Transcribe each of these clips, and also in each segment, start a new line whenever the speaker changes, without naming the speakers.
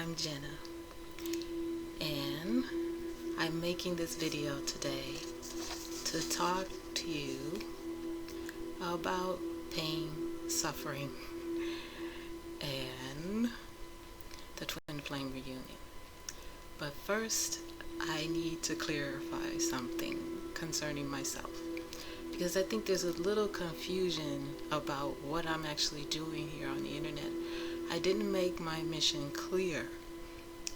I'm Jenna, and I'm making this video today to talk to you about pain, suffering, and the twin flame reunion. But first, I need to clarify something concerning myself, because I think there's a little confusion about what I'm actually doing here on the internet. I didn't make my mission clear,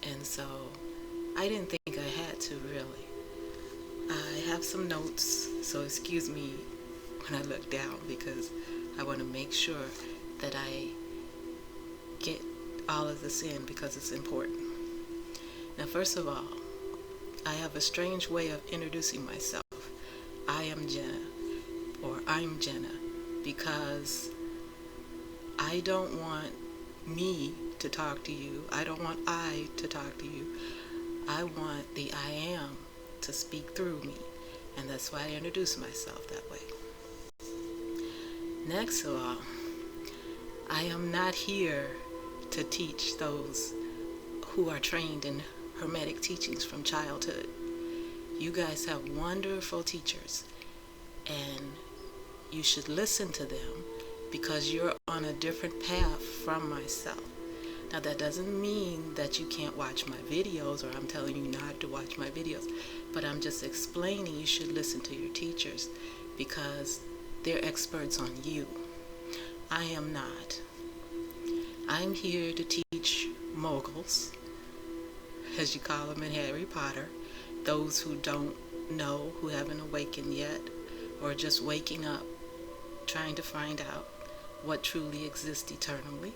and so I didn't think I had to really. I have some notes, so excuse me when I look down, because I want to make sure that I get all of this in, because it's important. Now, first of all, I have a strange way of introducing myself. I am Jenna, or I'm Jenna, because I don't want me to talk to you. I don't want I to talk to you. I want the I am to speak through me, and that's why I introduce myself that way. Next of all, I am not here to teach those who are trained in Hermetic teachings from childhood. You guys have wonderful teachers, and you should listen to them, because you're on a different path from myself. Now, that doesn't mean that you can't watch my videos, or I'm telling you not to watch my videos, but I'm just explaining you should listen to your teachers, because they're experts on you. I am not. I'm here to teach moguls, as you call them in Harry Potter, those who don't know, who haven't awakened yet, or just waking up, trying to find out what truly exists eternally,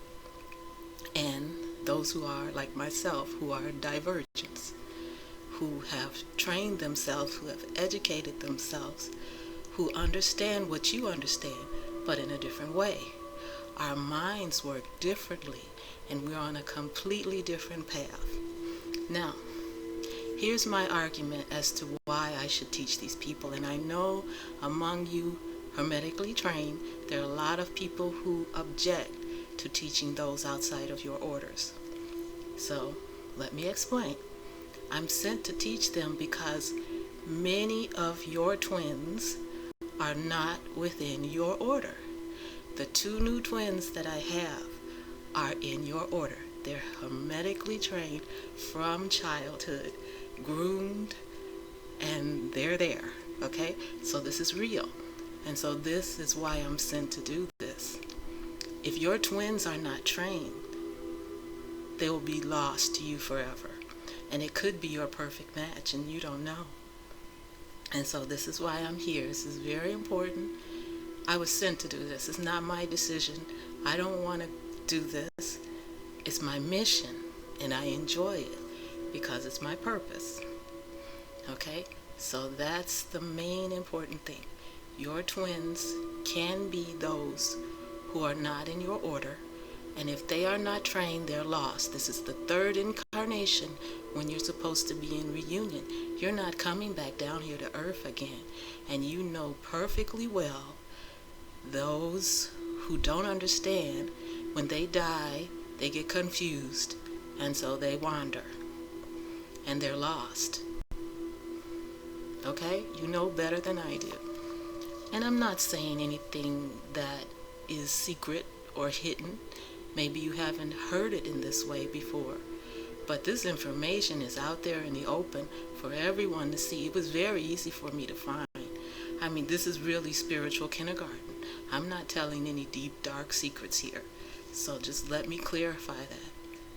and those who are like myself, who are divergents, who have trained themselves, who have educated themselves, who understand what you understand, but in a different way. Our minds work differently, and we're on a completely different path. Now, here's my argument as to why I should teach these people. And I know among you hermetically trained, there are a lot of people who object to teaching those outside of your orders. So let me explain. I'm sent to teach them because many of your twins are not within your order. The 2 new twins that I have are in your order. They're hermetically trained from childhood, groomed, and they're there, okay? So this is real. And so this is why I'm sent to do this. If your twins are not trained, they will be lost to you forever. And it could be your perfect match, and you don't know. And so this is why I'm here. This is very important. I was sent to do this. It's not my decision. I don't want to do this. It's my mission, and I enjoy it because it's my purpose. Okay? So that's the main important thing. Your twins can be those who are not in your order, and if they are not trained, they're lost. This is the 3rd incarnation when you're supposed to be in reunion. You're not coming back down here to earth again, and you know perfectly well those who don't understand, when they die, they get confused, and so they wander, and they're lost. Okay? You know better than I do. And I'm not saying anything that is secret or hidden. Maybe you haven't heard it in this way before. But this information is out there in the open for everyone to see. It was very easy for me to find. I mean, this is really spiritual kindergarten. I'm not telling any deep, dark secrets here. So just let me clarify that.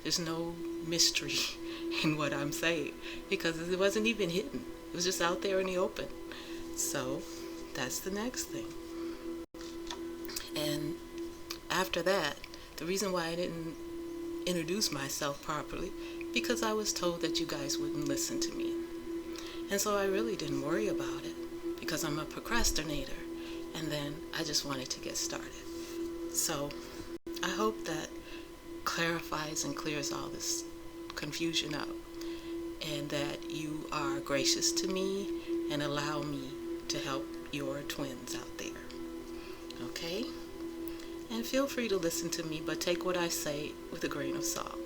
There's no mystery in what I'm saying, because it wasn't even hidden. It was just out there in the open. So that's the next thing. And after that, the reason why I didn't introduce myself properly, because I was told that you guys wouldn't listen to me. And so I really didn't worry about it, because I'm a procrastinator. And then I just wanted to get started. So I hope that clarifies and clears all this confusion up, and that you are gracious to me and allow me to help your twins out there. Okay? And feel free to listen to me, but take what I say with a grain of salt.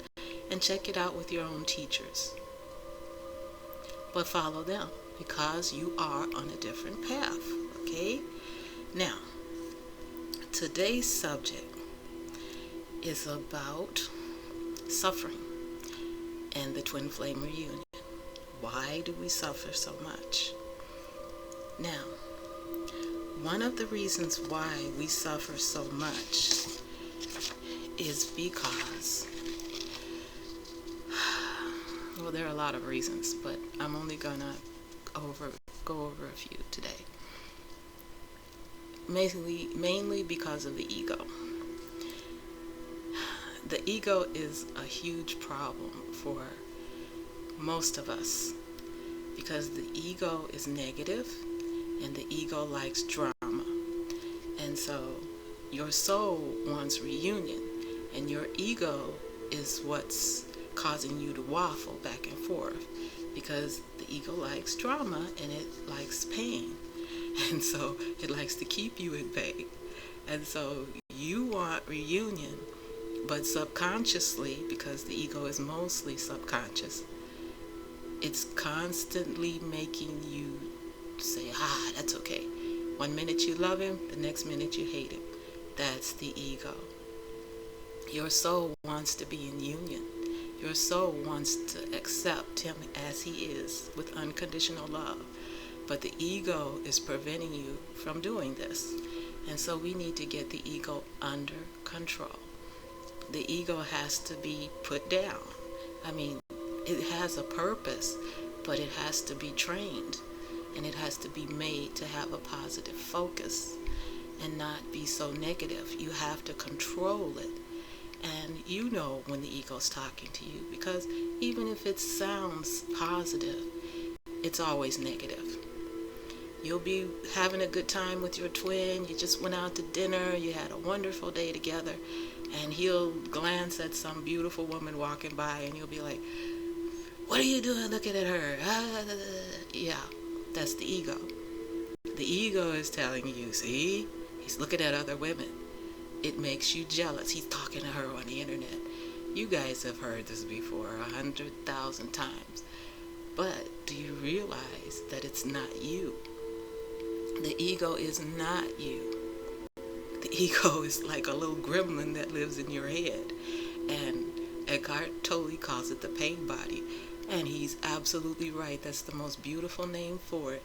and check it out with your own teachers. But follow them because you are on a different path, okay? Now, today's subject is about suffering and the twin flame reunion. Why do we suffer so much? Now, one of the reasons why we suffer so much is because, well, there are a lot of reasons, but I'm only gonna go over a few today. Mainly because of the ego. The ego is a huge problem for most of us because the ego is negative and the ego likes drama. And so your soul wants reunion and your ego is what's causing you to waffle back and forth because the ego likes drama and it likes pain. And so it likes to keep you in pain. And so you want reunion, but subconsciously, because the ego is mostly subconscious, it's constantly making you say, that's okay. One minute you love him, the next minute you hate him. That's the ego. Your soul wants to be in union. Your soul wants to accept him as he is with unconditional love. But the ego is preventing you from doing this. And so we need to get the ego under control. The ego has to be put down. I mean, it has a purpose, but it has to be trained. And it has to be made to have a positive focus and not be so negative. You have to control it. And you know when the ego's talking to you, because even if it sounds positive, it's always negative. You'll be having a good time with your twin. You just went out to dinner. You had a wonderful day together. And he'll glance at some beautiful woman walking by and you'll be like, what are you doing looking at her? Yeah, that's the ego. The ego is telling you, see, he's looking at other women. It makes you jealous. He's talking to her on the internet. You guys have heard this before 100,000 times. But do you realize that it's not you? The ego is not you. The ego is like a little gremlin that lives in your head. And Eckhart Tolle calls it the pain body. And he's absolutely right. That's the most beautiful name for it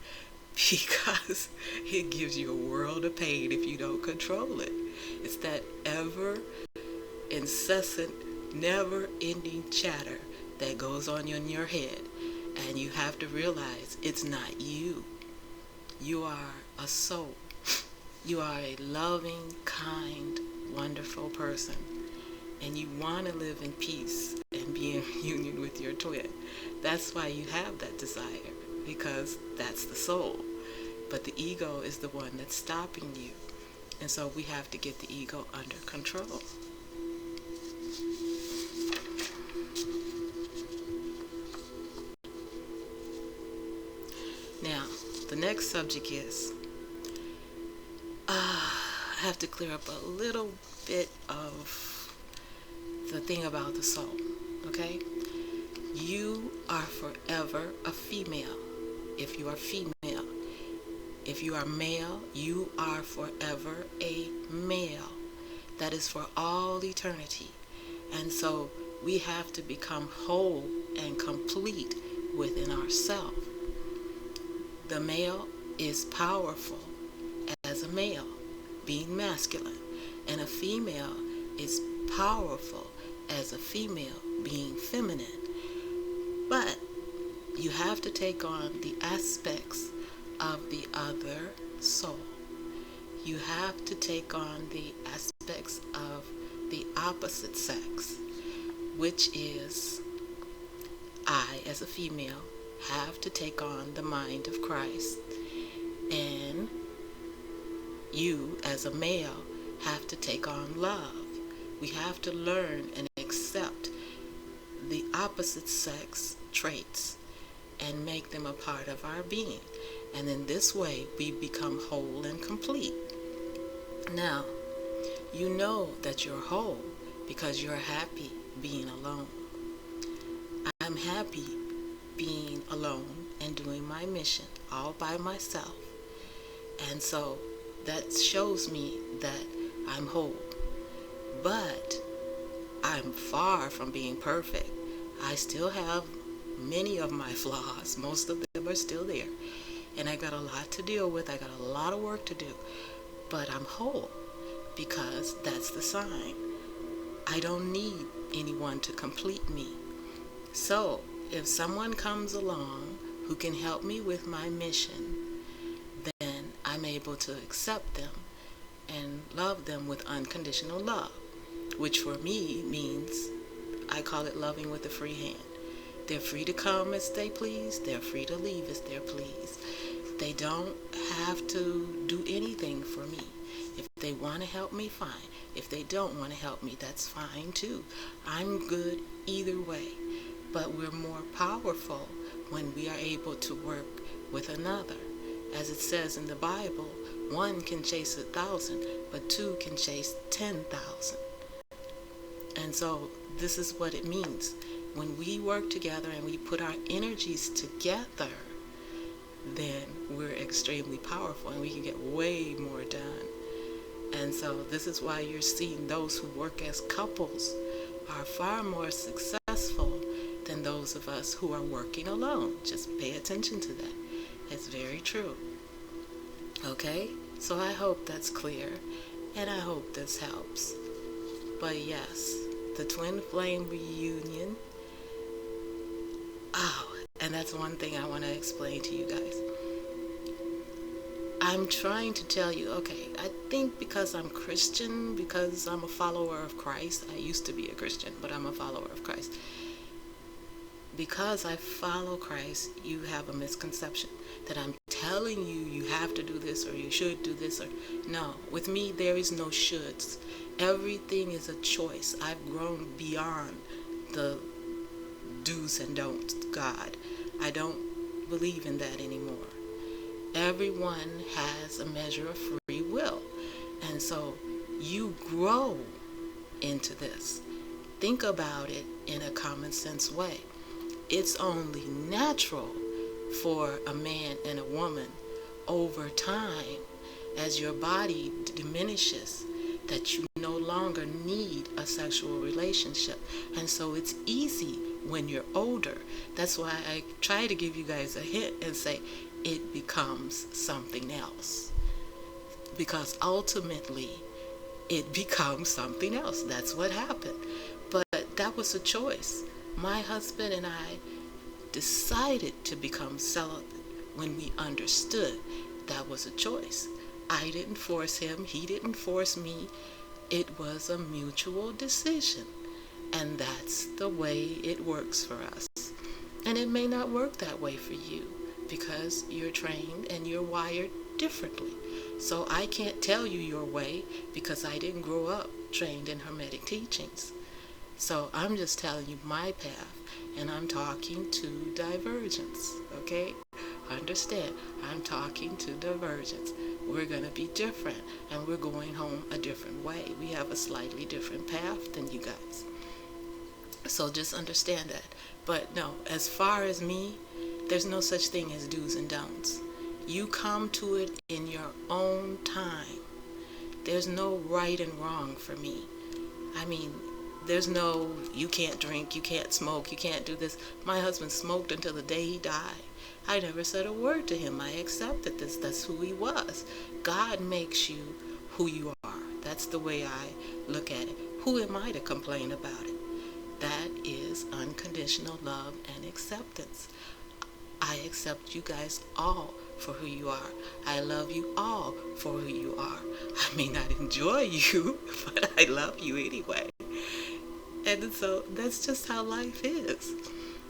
because it gives you a world of pain if you don't control it. It's that ever incessant, never-ending chatter that goes on in your head. And you have to realize it's not you. You are a soul. You are a loving, kind, wonderful person. And you want to live in peace and be in union with your twin. That's why you have that desire, because that's the soul. But the ego is the one that's stopping you. And so we have to get the ego under control. Now, the next subject is, I have to clear up a little bit of the thing about the soul, okay? You are forever a female if you are female. If you are male, you are forever a male. That is for all eternity. And so we have to become whole and complete within ourselves. The male is powerful as a male, being masculine, and a female is powerful as a female, being feminine. But you have to take on the aspects of the other soul. You have to take on the aspects of the opposite sex, which is I, as a female, have to take on the mind of Christ, and you, as a male, have to take on love. We have to learn and accept the opposite sex traits and make them a part of our being. And in this way, we become whole and complete. Now, you know that you're whole because you're happy being alone. happy being alone and doing my mission all by myself. And so that shows me that I'm whole. But I'm far from being perfect. I still have many of my flaws. Most of them are still there. And I got a lot to deal with. I got a lot of work to do. But I'm whole because that's the sign. I don't need anyone to complete me. So if someone comes along who can help me with my mission, then I'm able to accept them and love them with unconditional love, which for me means I call it loving with a free hand. They're free to come as they please. They're free to leave as they please. They don't have to do anything for me. If they want to help me, fine. If they don't want to help me, that's fine too. I'm good either way. But we're more powerful when we are able to work with another. As it says in the Bible, 1 can chase 1,000, but 2 can chase 10,000. And so this is what it means. When we work together and we put our energies together, then we're extremely powerful and we can get way more done. And so this is why you're seeing those who work as couples are far more successful than those of us who are working alone. Just pay attention to that. It's very true. Okay? So I hope that's clear, and I hope this helps. But yes, the twin flame reunion. Oh, and that's one thing I want to explain to you guys. I'm trying to tell you, okay, I think because I'm Christian, because I'm a follower of Christ, I used to be a Christian, but I'm a follower of Christ. Because I follow Christ, you have a misconception that I'm telling you you have to do this or you should do this. Or no, with me there is no shoulds. Everything is a choice. I've grown beyond the do's and don'ts, God. I don't believe in that anymore. Everyone has a measure of free will. And so you grow into this. Think about it in a common sense way. It's only natural for a man and a woman over time, as your body diminishes, that you no longer need a sexual relationship. And so it's easy when you're older. That's why I try to give you guys a hint and say it becomes something else. Because ultimately it becomes something else. That's what happened. But that was a choice. My husband and I decided to become celibate when we understood that was a choice. I didn't force him. He didn't force me. It was a mutual decision. And that's the way it works for us. And it may not work that way for you because you're trained and you're wired differently. So I can't tell you your way because I didn't grow up trained in Hermetic teachings. So I'm just telling you my path, and I'm talking to divergence, okay? Understand, I'm talking to divergence. We're going to be different, and we're going home a different way. We have a slightly different path than you guys. So just understand that. But no, as far as me, there's no such thing as do's and don'ts. You come to it in your own time. There's no right and wrong for me. I mean, there's no, you can't drink, you can't smoke, you can't do this. My husband smoked until the day he died. I never said a word to him. I accepted this. That's who he was. God makes you who you are. That's the way I look at it. Who am I to complain about it? That is unconditional love and acceptance. I accept you guys all for who you are. I love you all for who you are. I may not enjoy you, but I love you anyway. And so that's just how life is.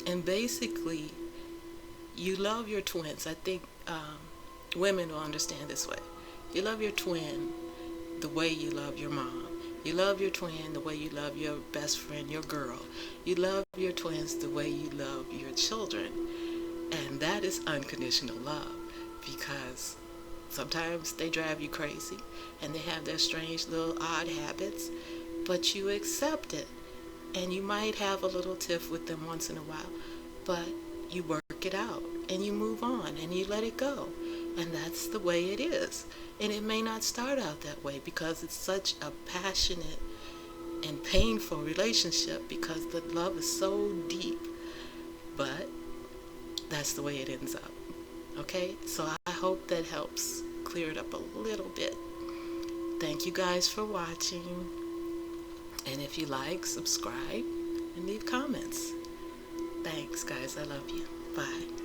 And basically, you love your twins. I think women will understand this way. You love your twin the way you love your mom. You love your twin the way you love your best friend, your girl. You love your twins the way you love your children. And that is unconditional love, because sometimes they drive you crazy and they have their strange little odd habits, but you accept it. And you might have a little tiff with them once in a while, but you work it out and you move on and you let it go. And that's the way it is. And it may not start out that way because it's such a passionate and painful relationship because the love is so deep. But that's the way it ends up. Okay? So I hope that helps clear it up a little bit. Thank you guys for watching. And if you like, subscribe and leave comments. Thanks, guys. I love you. Bye.